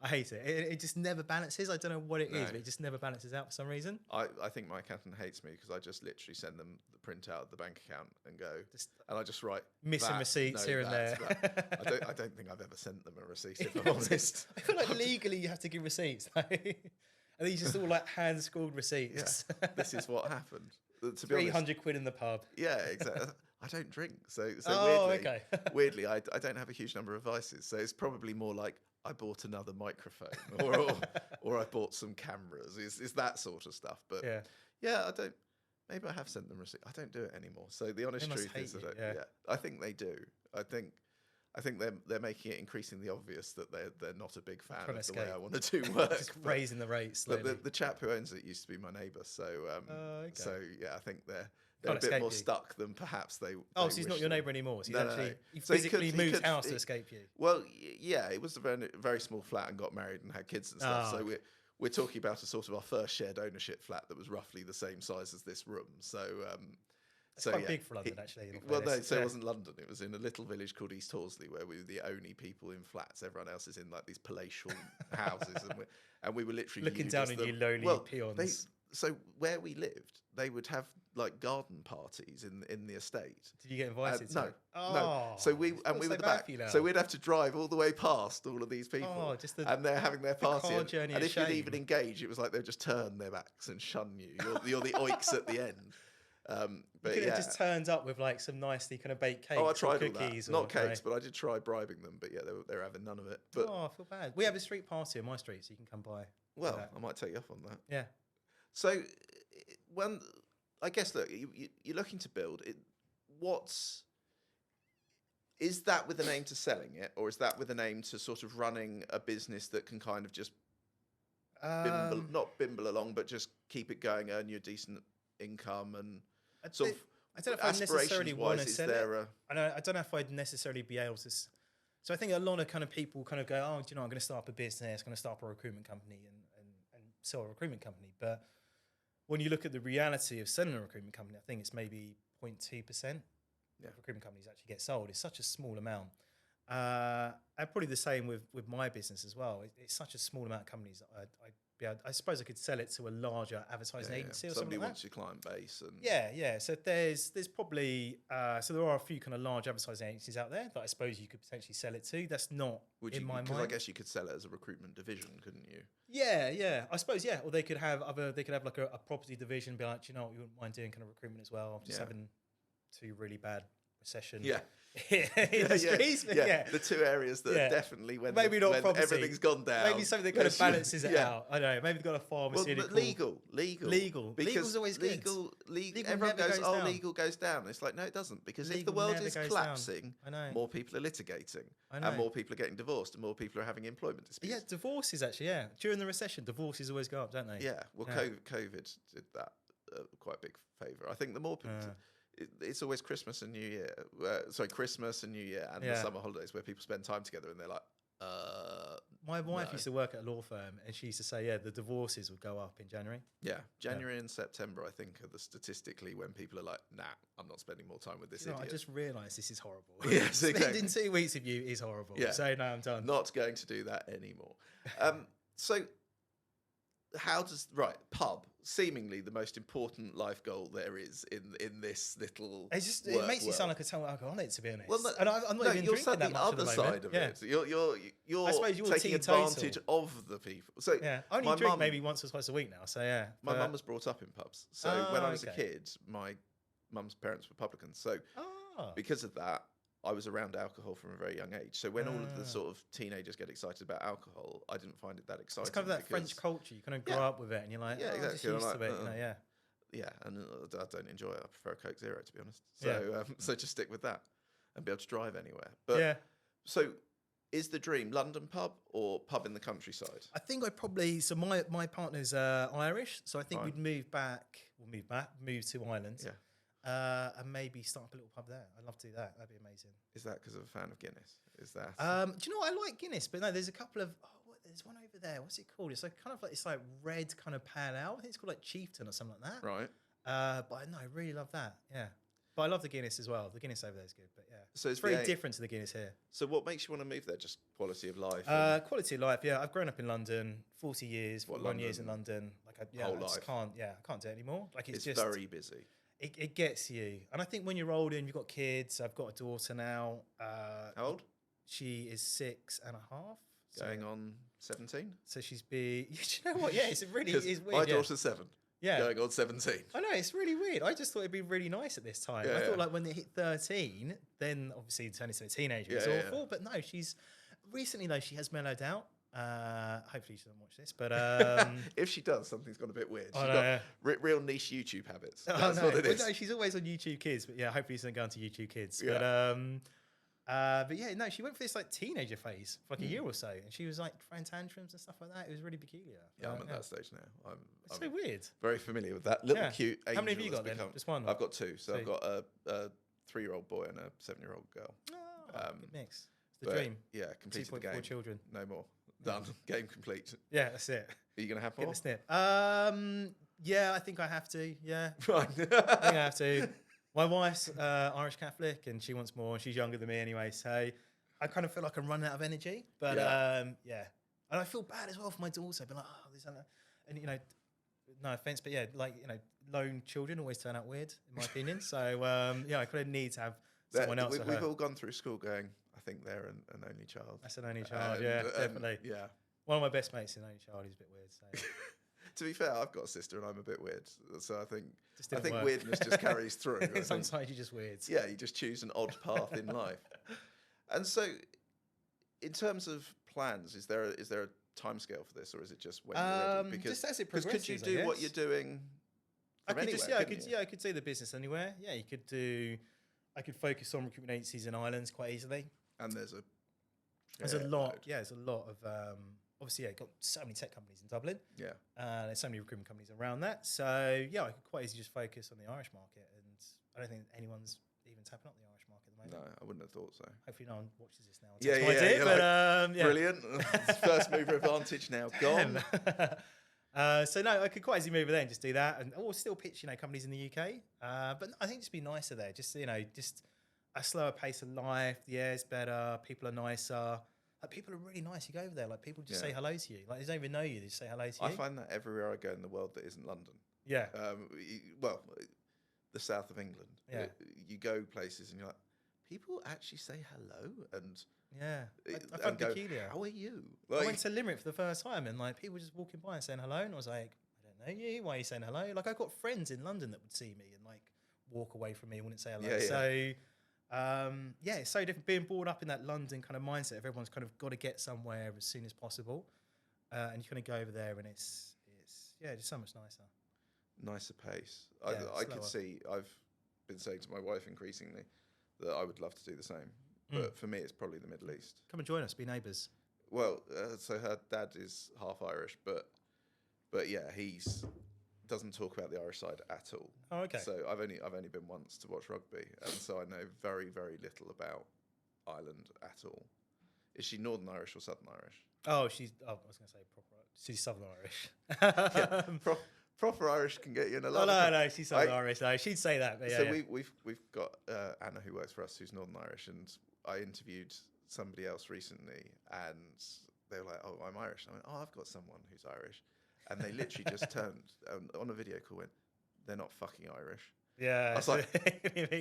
I hate it. It just never balances. I don't know what it is, but it just never balances out for some reason. I think my accountant hates me because I just literally send them the printout of the bank account and go, and I just write missing receipts here and there. I don't think I've ever sent them a receipt, if I'm honest. I feel like legally you have to give receipts. And these just all like hand scrawled receipts. Yeah. This is what happened. To be 300 honest, quid in the pub. Yeah, exactly. I don't drink, so weirdly, I don't have a huge number of vices. So it's probably more like I bought another microphone, or I bought some cameras. Is that sort of stuff? But yeah, I don't. Maybe I have sent them receipt. I don't do it anymore. So the honest truth is, I think they do. I think they're making it increasingly obvious that they're not a big fan of the way I want to do work. Just raising the rates slowly. But the chap who owns it used to be my neighbour. So so yeah, I think they're a bit more stuck than perhaps they. Oh, so he's not your neighbour anymore. So he physically moved house to escape you. Well, yeah, it was a very, very small flat and got married and had kids and stuff. So we're talking about a sort of our first shared ownership flat that was roughly the same size as this room. So it's quite big for London, actually. Well, no, so it wasn't London. It was in a little village called East Horsley, where we were the only people in flats. Everyone else is in like these palatial houses, and we were literally looking down on you lonely peons. So where we lived, they would have like garden parties in the estate. Did you get invited? No. So we were the back. So we'd have to drive all the way past all of these people, and they're having their party. And if you'd even engage, it was like they'd just turn their backs and shun you. You're the oiks at the end. But you could have just turned up with like some nicely kind of baked cakes. Oh, I tried or cookies. Not cakes, but I did try bribing them. But yeah, they were having none of it. But I feel bad. We have a street party on my street, so you can come by. Well, I might take you up on that. Yeah. So when I guess look, you're looking to build it. Is that with an aim to selling it, or is that with an aim to sort of running a business that can kind of just not bimble along, but just keep it going, earn you a decent income and I don't know if I necessarily want to sell it. I don't know if I'd necessarily be able to. So I think a lot of kind of people kind of go, oh, do you know, I'm going to start up a business, going to start up a recruitment company and sell a recruitment company. But when you look at the reality of selling a recruitment company, I think it's maybe 0.2% of recruitment companies actually get sold. It's such a small amount. And probably the same with my business as well. It's such a small amount of companies that I suppose I could sell it to a larger advertising agency or something like that. Somebody wants your client base. And yeah. So there's probably, so there are a few kind of large advertising agencies out there that I suppose you could potentially sell it to. That's not in my mind. Because I guess you could sell it as a recruitment division, couldn't you? Yeah. I suppose, yeah. Or they could have like a property division, be like, you know what, you wouldn't mind doing kind of recruitment as well. I'm just having 2 really bad recession. Yeah. Yeah. The 2 areas that are definitely when everything's gone down. Maybe something that kind of balances it out. I don't know. Maybe they've got a pharmaceutical. Legal. Legal's always good. Legal. Everyone goes, legal goes down. It's like, no, it doesn't. Because if the world is collapsing, more people are litigating. And more people are getting divorced and more people are having employment disputes. Yeah, divorces actually, During the recession, divorces always go up, don't they? Yeah. Well, COVID did that quite a big favour. I think the more people... It's always Christmas and New Year. Christmas and New Year and the summer holidays where people spend time together and they're like, My wife used to work at a law firm and she used to say, the divorces would go up in January. Yeah, January and September, I think, are statistically when people are like, nah, I'm not spending more time with this idiot. I just realised this is horrible. Yes, exactly. Spending 2 weeks with you is horrible. Yeah. So no, I'm done. Not going to do that anymore. So how does pub, seemingly the most important life goal there is in this little it makes you sound like a total alcoholic, to be honest. Well, and I'm not even drinking that much at the moment. Side of it. You're I suppose you're taking advantage of the people. So I only drink maybe once or twice a week now. So my mum was brought up in pubs. So when I was a kid, my mum's parents were publicans. So because of that, I was around alcohol from a very young age. So when all of the sort of teenagers get excited about alcohol, I didn't find it that exciting. It's kind of that French culture. You kind of grow up with it and you're like, exactly. I'm just used to it. Yeah, and I don't enjoy it. I prefer a Coke Zero, to be honest. So so just stick with that and be able to drive anywhere. But so Is the dream London pub or pub in the countryside? I think I'd probably, so my partner's Irish, so I think Fine. we'd move to Ireland. Yeah. And maybe start up a little pub there. I'd love to do that. That'd be amazing. Is that because of a fan of Guinness? Is that? Do you know what? I like Guinness, but no, there's a couple of, there's one over there. What's it called? It's like it's like red kind of pale ale. I think it's called like Chieftain or something like that. Right. But no, I really love that. Yeah. But I love the Guinness as well. The Guinness over there is good, but yeah. So it's very different to the Guinness here. So what makes you want to move there? Just quality of life? Quality of life, yeah. I've grown up in London, 40 years, 41 years in London. Like, whole I just life. I can't do it anymore. Like it's just very busy. It gets you. And I think when you're older and you've got kids, I've got a daughter now. How old? She is 6.5. Going on 17. So she's you know what? Yeah, it's really is weird. My daughter's 7. Yeah. Going on 17. I know, it's really weird. I just thought it'd be really nice at this time. Yeah, I thought like when they hit 13, then obviously turning into a teenager is awful. But no, she's recently though, she has mellowed out. Hopefully she doesn't watch this, but if she does, something's gone a bit weird. She's got real niche YouTube habits. Oh, That's what it is. No, she's always on YouTube Kids, but yeah, hopefully she's going to go onto YouTube Kids. Yeah. But yeah, no, she went for this like teenager phase for like a year or so, and she was like throwing tantrums and stuff like that. It was really peculiar. Yeah, I'm at that stage now. It's so weird. Very familiar with that little cute angel. How many have you got then? Just one? I've got 2. So I've got a 3-year-old boy and a 7-year-old girl. Oh, good mix. It's the dream. Yeah, completed the game. 2.4 children. No more. Done. Game complete. Yeah, that's it. Are you going to have more? Get the snip. Yeah, I think I have to. Yeah. Right. I think I have to. My wife's Irish Catholic and she wants more and she's younger than me anyway. So I kind of feel like I'm running out of energy. But yeah. And I feel bad as well for my daughter. I've been like, oh, this and that. And, you know, no offense, but yeah, like, you know, lone children always turn out weird, in my opinion. So, yeah, I kind of need to have someone else. We've all gone through school going, I think they're an only child. That's an only child, yeah, definitely. Yeah. One of my best mates is an only child. He's a bit weird. So. To be fair, I've got a sister and I'm a bit weird. So I think work. weirdness just carries through. Sometimes you're just weird. Yeah, you just choose an odd path in life. And so, in terms of plans, is there a timescale for this, or is it just when you're ready? Just as it progresses, could you do what you're doing? I could see the business anywhere. Yeah, I could focus on recruitment agencies in Ireland quite easily. And there's a lot. Yeah, there's a lot of obviously, yeah, got so many tech companies in Dublin. Yeah. There's so many recruitment companies around that. So yeah, I could quite easily just focus on the Irish market, and I don't think anyone's even tapping up the Irish market at the moment. No, I wouldn't have thought so. Hopefully, no one watches this now. Yeah. Brilliant. First mover advantage now gone. So no, I could quite easily move over there and just do that, and still pitch, you know, companies in the UK. But I think just be nicer there. Just, you know, just a slower pace of life. The air's better. People are nicer. Like, people are really nice. You go over there, like, people just say hello to you. Like, they don't even know you. They just say hello to you. I find that everywhere I go in the world that isn't London. Yeah. Well, the south of England. Yeah. You go places and you're like, people actually say hello and yeah. I find it peculiar. How are you? Like, I went to Limerick for the first time and like people just walking by and saying hello, and I was like, I don't know you. Why are you saying hello? Like, I've got friends in London that would see me and like walk away from me and wouldn't say hello. Yeah, so. Yeah, it's so different being brought up in that London kind of mindset. Everyone's kind of got to get somewhere as soon as possible, and you kind of go over there, and it's just so much nicer. Nicer pace. Yeah, I could see. I've been saying to my wife increasingly that I would love to do the same, but for me, it's probably the Middle East. Come and join us, be neighbours. Well, so her dad is half Irish, but yeah, he's doesn't talk about the Irish side at all. Oh, okay. So I've only been once to watch rugby, and so I know very, very little about Ireland at all. Is she Northern Irish or Southern Irish? Oh, I was going to say proper. She's Southern Irish. Yeah, proper Irish can get you in a lot. No, she's Southern Irish. No, she'd say that. But yeah, so we've got Anna who works for us, who's Northern Irish, and I interviewed somebody else recently, and they were like, "Oh, I'm Irish." And I went, "Oh, I've got someone who's Irish." And they literally just turned on a video call, went, "They're not fucking Irish." Yeah. I was like,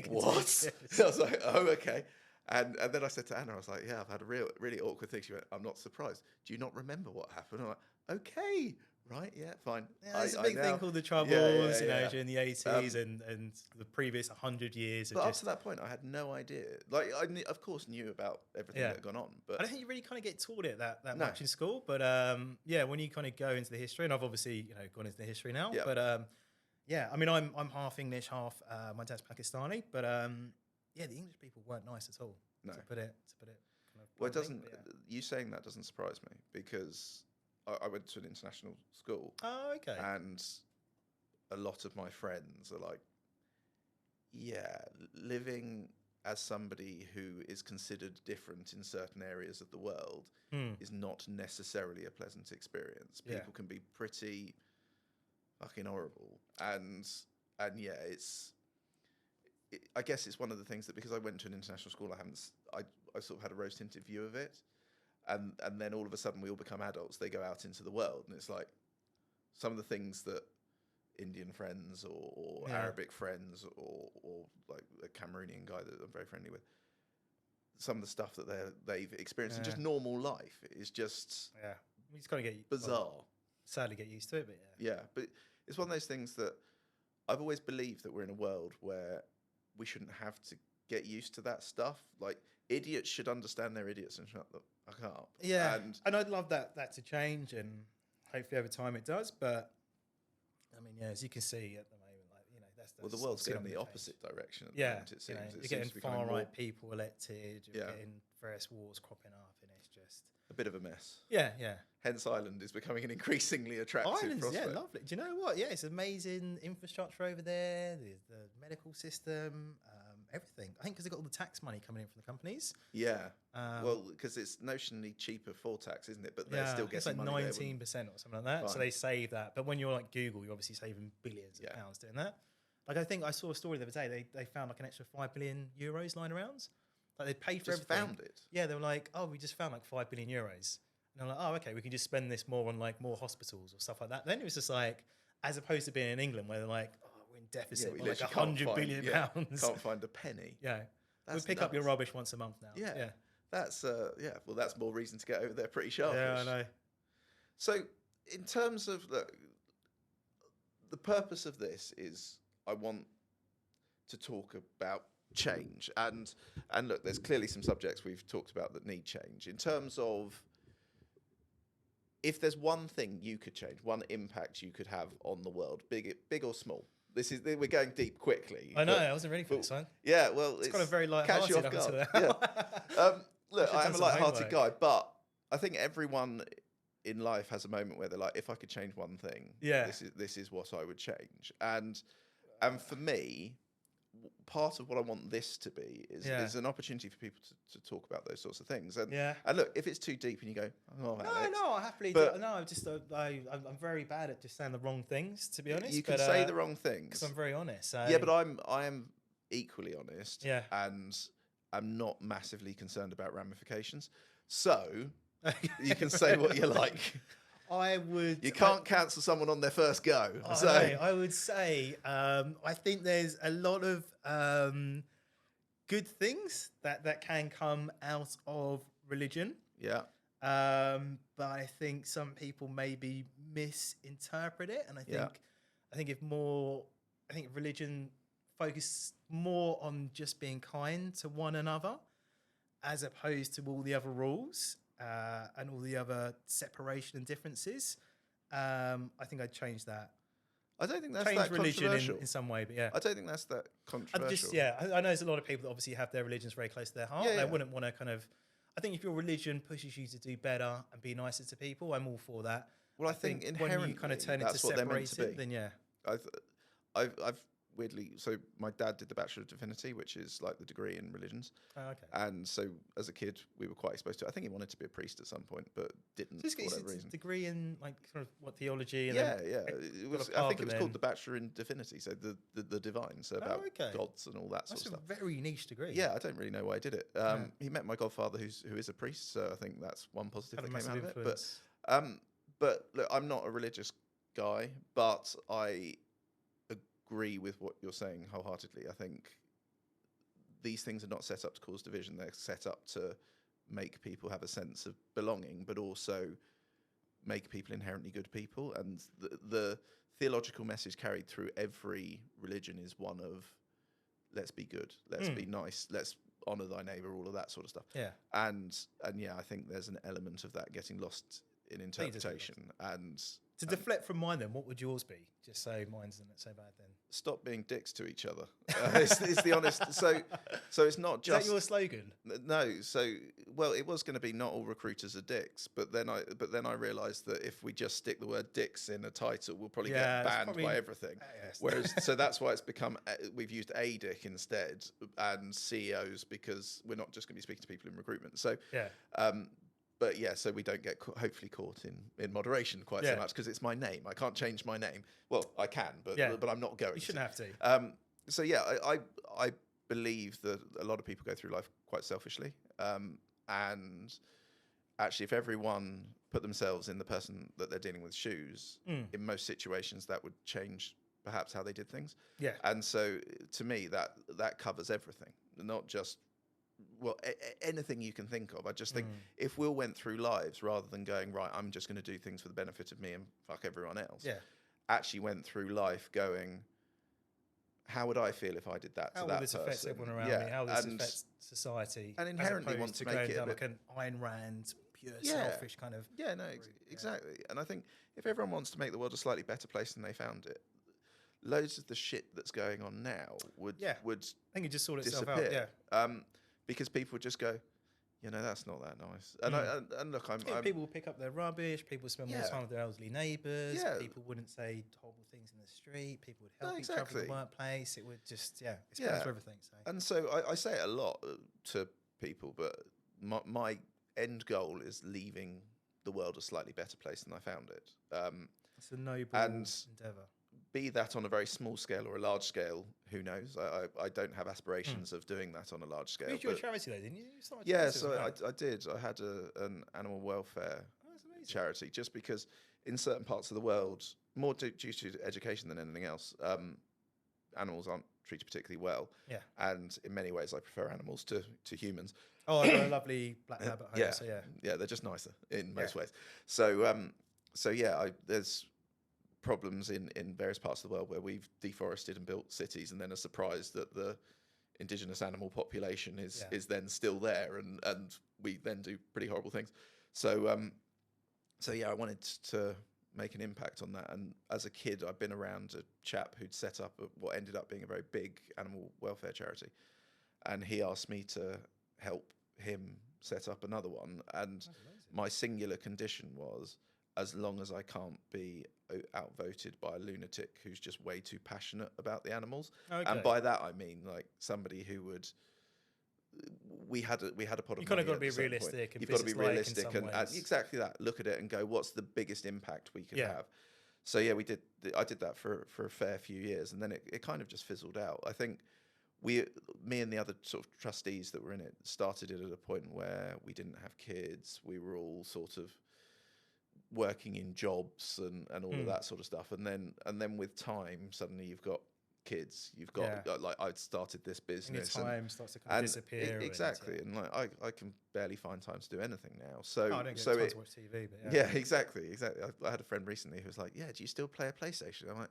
"What?" I was like, "Oh, okay." And then I said to Anna, I was like, "Yeah, I've had a really awkward thing." She went, "I'm not surprised. Do you not remember what happened?" I'm like, "Okay, right, yeah, fine." Yeah, there's a big thing called the Troubles, you know, during the 80s and the previous 100 years. But up to that point, I had no idea. Like, of course, knew about everything that had gone on, but I don't think you really kind of get taught it that much in school. But yeah, when you kind of go into the history, and I've obviously gone into the history now. Yeah. But yeah, I mean, I'm half English, half my dad's Pakistani. But yeah, the English people weren't nice at all. No. To put it kind kind of. Well, it blunt thing, doesn't. but You saying that doesn't surprise me because I went to an international school, Oh, okay. and a lot of my friends are like, yeah, living as somebody who is considered different in certain areas of the world is not necessarily a pleasant experience. Yeah. People can be pretty fucking horrible, and yeah, I guess it's one of the things that because I went to an international school, I sort of had a rose tinted view of it, and then all of a sudden we all become adults. They go out into the world, and it's like some of the things that Indian friends or Arabic friends or like a Cameroonian guy that I'm very friendly with, some of the stuff that they've experienced in just normal life is just You just gotta get bizarre. Sadly, get used to it, but Yeah, but it's one of those things that I've always believed that we're in a world where we shouldn't have to get used to that stuff. Like idiots should understand they're idiots and shut the fuck up. Yeah, and I'd love that to change, and hopefully over time it does. But I mean, as you can see at the moment, like that's well, the world's going the opposite direction. At the moment, it seems. You're getting far right people elected. You're getting various wars cropping up, and it's just a bit of a mess. Yeah. Hence, Ireland is becoming an increasingly attractive prospect. Yeah, lovely. Do you know what? Yeah, it's amazing infrastructure over there. There's the medical system, everything. I think because they've got all the tax money coming in from the companies. Yeah. Well, because it's notionally cheaper for tax, isn't it? But they're still getting it's like 19% or something like that. Fine. So they save that. But when you're like Google, you're obviously saving billions of pounds doing that. Like I think I saw a story the other day. They found like an extra €5 billion lying around. Like they paid for everything. Found it. Yeah, they were like, oh, we just found like €5 billion. And I'm like, oh, okay, we can just spend this more on like more hospitals or stuff like that. Then it was just like, as opposed to being in England where they're like, oh, we're in deficit, we're like £100 billion. Can't find a penny. Yeah, we pick up your rubbish once a month now. Yeah. That's well, that's more reason to get over there pretty sharpish. Yeah, I know. So, in terms of the purpose of this is, I want to talk about change, and look, there's clearly some subjects we've talked about that need change. In terms of, if there's one thing you could change, one impact you could have on the world, big or small. We're going deep quickly. I know, I wasn't ready for this one. Yeah, well, it's kind of very light-hearted. Catch you off guard. Look, I'm a light-hearted guy, but I think everyone in life has a moment where they're like, if I could change one thing, this is what I would change. And for me, part of what I want this to be is an opportunity for people to talk about those sorts of things. And look, if it's too deep and you go, oh, Alex, no, I happily do. No, I'm very bad at just saying the wrong things, to be honest. You can say the wrong things because I'm very honest. So. Yeah, but I am equally honest. Yeah, and I'm not massively concerned about ramifications. So you can say what you like. You can't cancel someone on their first go. I would say I think there's a lot of good things that can come out of religion. Yeah. But I think some people maybe misinterpret it, and I think if religion focused more on just being kind to one another, as opposed to all the other rules. And all the other separation and differences, I think I'd change that. I don't think that's that religion controversial in some way, but yeah. I don't think that's that controversial. I know there's a lot of people that obviously have their religions very close to their heart. They wouldn't want to kind of... I think if your religion pushes you to do better and be nicer to people, I'm all for that. Well, I think inherently when you kind of turn that's into what they're meant to separated, be. then yeah. I've weirdly, so my dad did the Bachelor of Divinity, which is like the degree in religions. Oh, okay. And so as a kid, we were quite exposed to it. I think he wanted to be a priest at some point, but didn't for whatever reason. Degree in like sort of what theology? And yeah. It was, I think it was called the Bachelor in Divinity, so the divine, so about gods and all that sort of stuff. That's a very niche degree. Yeah, I don't really know why I did it. He met my godfather, who is a priest, so I think that's one positive that came out of it. But look, I'm not a religious guy, but I agree with what you're saying wholeheartedly. I think these things are not set up to cause division. They're set up to make people have a sense of belonging, but also make people inherently good people. And the theological message carried through every religion is one of, let's be good, let's be nice, let's honor thy neighbor, all of that sort of stuff. Yeah. And yeah, I think there's an element of that getting lost in interpretation. And to deflect from mine, then, what would yours be? Just so mine's not so bad then. stop being dicks to each other. It's the honest. So it's not just. Is that your slogan? No. So well, it was going to be not all recruiters are dicks, but then I realised that if we just stick the word dicks in a title, we'll probably get banned by everything. Yes. Whereas so that's why it's become we've used a dick instead and CEOs, because we're not just going to be speaking to people in recruitment. So yeah. But yeah, so we don't get hopefully caught in moderation quite so much, because it's my name. I can't change my name. Well, I can, but I'm not going. You shouldn't have to. So yeah, I believe that a lot of people go through life quite selfishly, and actually, if everyone put themselves in the person that they're dealing with shoes, in most situations, that would change perhaps how they did things. Yeah. And so to me, that covers everything, not just. Well, anything you can think of. I just think if we all went through lives rather than going, right, I'm just going to do things for the benefit of me and fuck everyone else. Yeah. Actually went through life going, how would I feel if I did that to that person? How will this affect everyone around me? How will this affect society? And inherently want to make it like an Ayn Rand, pure selfish kind of... Yeah, no, exactly. And I think if everyone wants to make the world a slightly better place than they found it, loads of the shit that's going on now would I think it just sort itself out. Yeah. Because people would just go, that's not that nice. And look, people will pick up their rubbish. People spend more time with their elderly neighbours. People wouldn't say horrible things in the street. People would help each other in the workplace. It would just, it's better for everything. So. And so I say it a lot to people, but my end goal is leaving the world a slightly better place than I found it. It's a noble endeavour. Be that on a very small scale or a large scale, who knows? I don't have aspirations of doing that on a large scale. You did a charity though, didn't you? I did. I had an animal welfare charity, just because in certain parts of the world, more due to education than anything else, animals aren't treated particularly well. Yeah. And in many ways, I prefer animals to humans. Oh, I've got a lovely black lab at home. Yeah, they're just nicer in most ways. So there's problems in various parts of the world where we've deforested and built cities, and then are surprised that the indigenous animal population is then still there, and we then do pretty horrible things. So I wanted to make an impact on that. And as a kid, I've been around a chap who'd set up what ended up being a very big animal welfare charity, and he asked me to help him set up another one. And my singular condition was, as long as I can't be outvoted by a lunatic who's just way too passionate about the animals. Okay. And by that I mean like somebody who would. We had a pot of money. You kind of got to be realistic. You've got to be realistic and exactly that. Look at it and go, what's the biggest impact we could have? So yeah, I did that for a fair few years, and then it kind of just fizzled out. I think me and the other sort of trustees that were in it started it at a point where we didn't have kids. We were all sort of working in jobs and all of that sort of stuff, and then with time, suddenly you've got kids. You've got like I'd started this business, and your time starts to kind of disappear. Exactly, and like I can barely find time to do anything now. So I don't get time to watch TV, but exactly. I had a friend recently who was like, "Yeah, do you still play a PlayStation?" I'm like,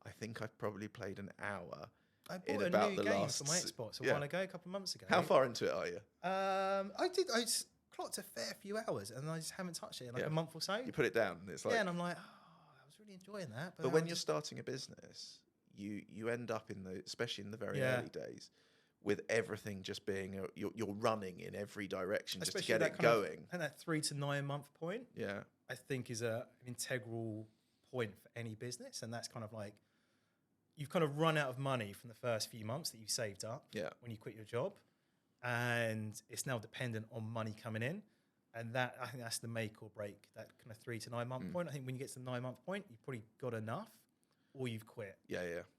"I think I've probably played an hour." I bought a new game for my Xbox a while ago, a couple of months ago. How far into it are you? I just clocked a fair few hours, and I just haven't touched it in like a month or so. You put it down, and it's like and I'm like, I was really enjoying that. But when you're starting a business, you end up especially in the very early days, with everything just being you're running in every direction especially just to get it going. And that 3 to 9 month point, I think is an integral point for any business, and that's kind of like you've kind of run out of money from the first few months that you saved up when you quit your job. And it's now dependent on money coming in, and that I think that's the make or break. That kind of 3 to 9 month point. I think when you get to the 9 month point, you've probably got enough, or you've quit.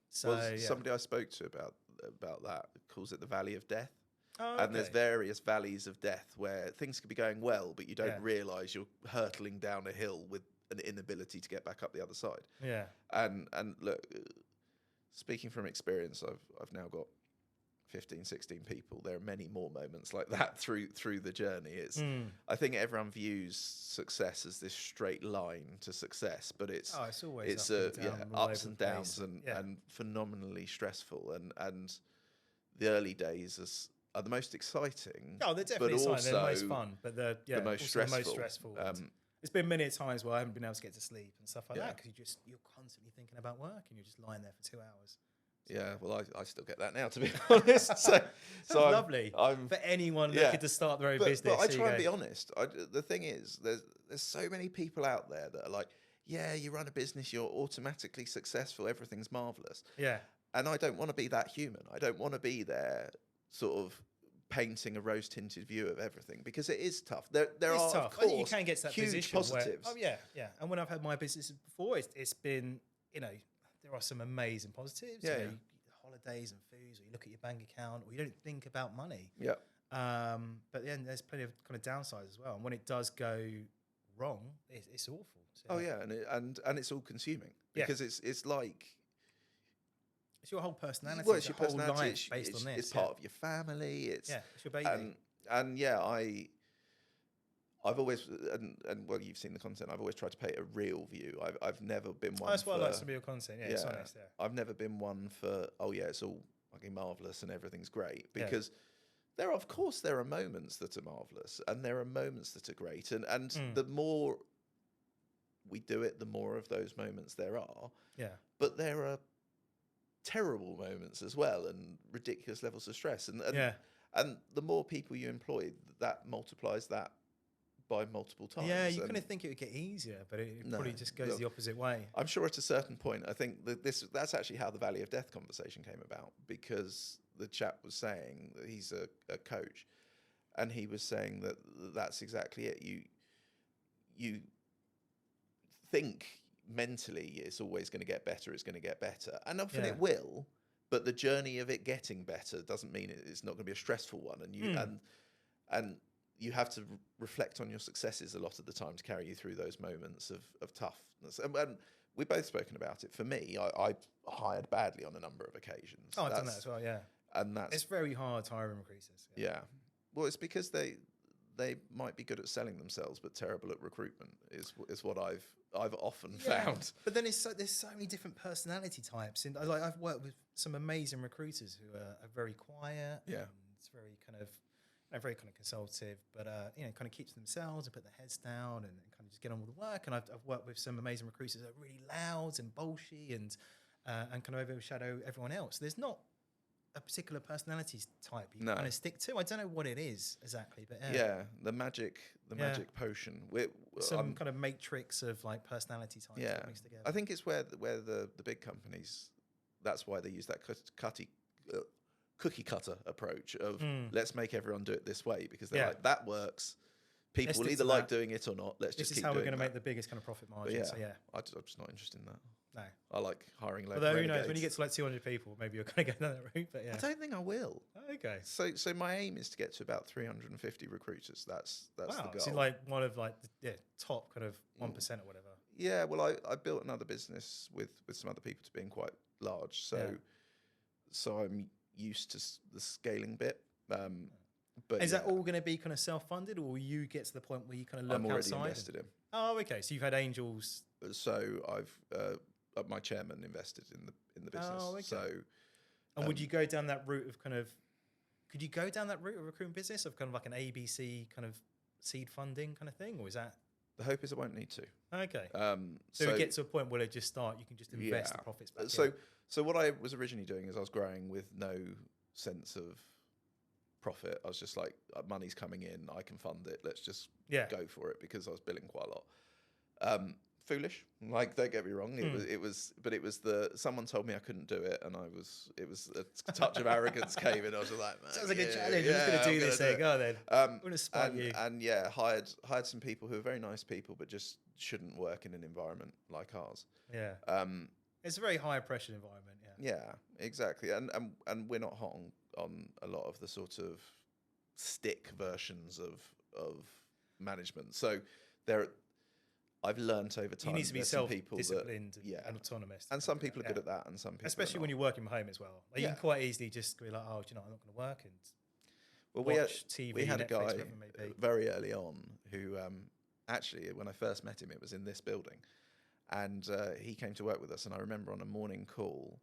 So somebody I spoke to about that calls it the valley of death. Oh, and there's various valleys of death where things could be going well, but you don't realise you're hurtling down a hill with an inability to get back up the other side. And look, speaking from experience, I've now got 15, 16 people. There are many more moments like that through the journey. I think everyone views success as this straight line to success, but it's always ups and downs and phenomenally stressful. And the early days are the most exciting. Oh, they're definitely exciting. They're the most fun, but they're the most stressful. There's been many times where I haven't been able to get to sleep and stuff like that because you're constantly thinking about work and you're just lying there for 2 hours. So. Yeah, well, I still get that now, to be honest. So lovely for anyone looking to start their own business. But I try and be honest. The thing is, there's so many people out there that are like, yeah, you run a business, you're automatically successful, everything's marvelous. Yeah. And I don't want to be that human. I don't want to be there sort of painting a rose-tinted view of everything, because it is tough. There are, tough. of course, you can get to that huge position positives. Where, And when I've had my businesses before, it's been, there are some amazing positives. Yeah, holidays and foods, or you look at your bank account, or you don't think about money. Yeah. But then there's plenty of kind of downsides as well. And when it does go wrong, it's awful. So, oh yeah, and it's all consuming, because it's like, it's your whole personality. Well, it's your your whole personality. life based on this. It's part of your family. It's your baby. And yeah, I've always and well, you've seen the content. I've always tried to paint a real view. I've never been one. That's why I like some real content. Yeah, it's honest. Yeah. I've never been one for it's all fucking marvelous and everything's great, because there are moments that are marvelous and there are moments that are great, and the more we do it, the more of those moments there are. Yeah. But there are terrible moments as well, and ridiculous levels of stress, and the more people you employ, that multiplies that by multiple times. Yeah, you kind of think it would get easier, but it probably just goes the opposite way. I'm sure at a certain point, I think that's actually how the Valley of Death conversation came about, because the chap was saying that he's a coach, and he was saying that that's exactly it. You think mentally it's always going to get better, and often it will, but the journey of it getting better doesn't mean it's not going to be a stressful one, and you have to reflect on your successes a lot of the time to carry you through those moments of toughness. And we've both spoken about it. For me, I hired badly on a number of occasions. I've done that as well, yeah. And it's very hard hiring recruiters. Yeah. Well, it's because they might be good at selling themselves but terrible at recruitment is what I've often found. But then there's so many different personality types, and I've worked with some amazing recruiters who are very quiet. Yeah. And it's very kind of very kind of consultative, but kind of keeps to themselves and put their heads down and kind of just get on with the work. And I've worked with some amazing recruiters that are really loud and bolshy and kind of overshadow everyone else. There's not a particular personality type you kind of stick to. I don't know what it is exactly, but the magic potion. Some kind of matrix of like personality types mixed together. I think it's where the big companies. That's why they use that cookie cutter approach of let's make everyone do it this way, because they're like, that works. People will either like doing it or not. Let's just keep doing it. This is how we're going to make the biggest kind of profit margin. I'm just not interested in that. No, I like hiring loads. Although who knows, when you get to like 200 people, maybe you're going to go down that route. But I don't think I will. Okay. So my aim is to get to about 350 recruiters. That's the goal. So like one of like the top kind of 1% or whatever. Yeah. Well, I built another business with some other people to being quite large. So I'm used to the scaling bit. But is that all going to be kind of self-funded, or will you get to the point where you kind of look I'm already outside? Invested in. Oh, okay. So you've had angels. So I've my chairman invested in the business. Oh, okay. So, and would you go down that route of kind of? Could you go down that route of recruitment business of kind of like an ABC kind of seed funding kind of thing, or is that? The hope is I won't need to. Okay. So we get to a point where they just start. You can just invest the profits back. So what I was originally doing is I was growing with no sense of profit. I was just like, money's coming in, I can fund it. Let's just go for it, because I was billing quite a lot. Foolish, like, don't get me wrong. It was someone told me I couldn't do it, and it was a touch of arrogance came in. I was just like, man, sounds like a challenge. I'm just going to do this thing. Go then. I'm going to spite you. And hired some people who are very nice people, but just shouldn't work in an environment like ours. Yeah. It's a very high pressure environment. Yeah, exactly. And we're not hot on a lot of the sort of stick versions of management. So I've learnt over time. You need to be self-disciplined and autonomous. And some people are good at that, and some people especially when you're working from home as well. Like you can quite easily just be like, oh, do you know, I'm not going to work and watch TV. We had Netflix, a guy very early on who actually, when I first met him, it was in this building, and he came to work with us. And I remember on a morning call,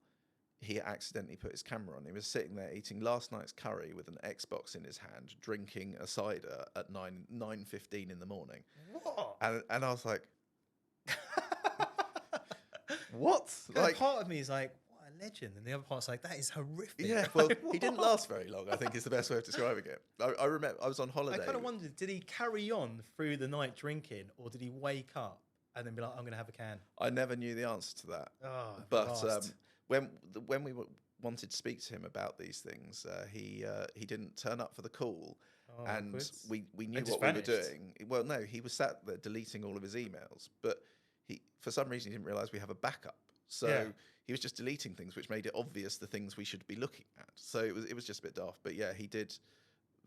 he accidentally put his camera on. He was sitting there eating last night's curry with an Xbox in his hand, drinking a cider at 9:15 in the morning. What? And I was like, what? Like, part of me is like, what a legend, and the other part's like, that is horrific. Yeah, well, he didn't last very long, I think is the best way of describing it. I remember I was on holiday. I kind of wondered, did he carry on through the night drinking, or did he wake up and then be like, I'm going to have a can? I never knew the answer to that. Oh, but when we wanted to speak to him about these things, he didn't turn up for the call. Oh, and good. we knew And what just we were vanished. doing. Well, no, he was sat there deleting all of his emails, but he, for some reason, he didn't realise we have a backup. So Yeah. he was just deleting things, which made it obvious the things we should be looking at. So it was just a bit daft. But yeah, he did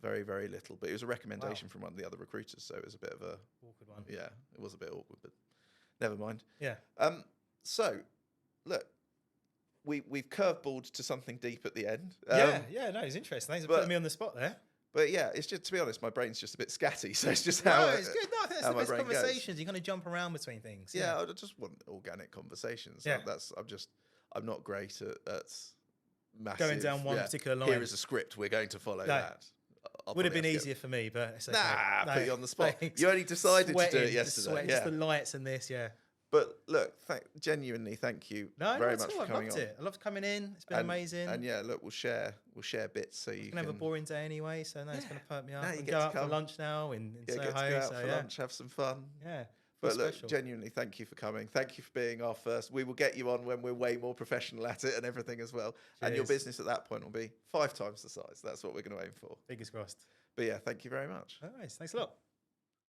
very, very little. But it was a recommendation from one of the other recruiters, so it was a bit of a Awkward one. yeah, it was a bit awkward, but never mind. Yeah. So look, we've curveballed to something deep at the end. Yeah, no, it's interesting. Thanks for putting me on the spot there. But yeah, it's just, to be honest, my brain's just a bit scatty, so it's just No, how it's good. No, I think that's how the my best brain goes. conversations. You kind of jump around between things. Yeah, I just want organic conversations. Yeah. I'm not great at massive Going down one particular line. Here is a script. We're going to follow that. Would have been easier for me, but it's okay. Nah, put you on the spot. You only decided to do it yesterday. Sweating, just the lights and this, yeah. But look, genuinely, thank you very much for coming on. I loved coming in. It's been amazing. And yeah, look, we'll share bits so you can have a boring day anyway. So no, it's going to perk me up. Now you and get go to out for come. lunch now in get Soho. to go out so for lunch, have some fun. Yeah. But look, special. genuinely, thank you for coming. Thank you for being our first. We will get you on when we're way more professional at it and everything as well. And your business at that point will be 5 times the size. That's what we're going to aim for. Fingers crossed. But yeah, thank you very much. All right. Thanks a lot.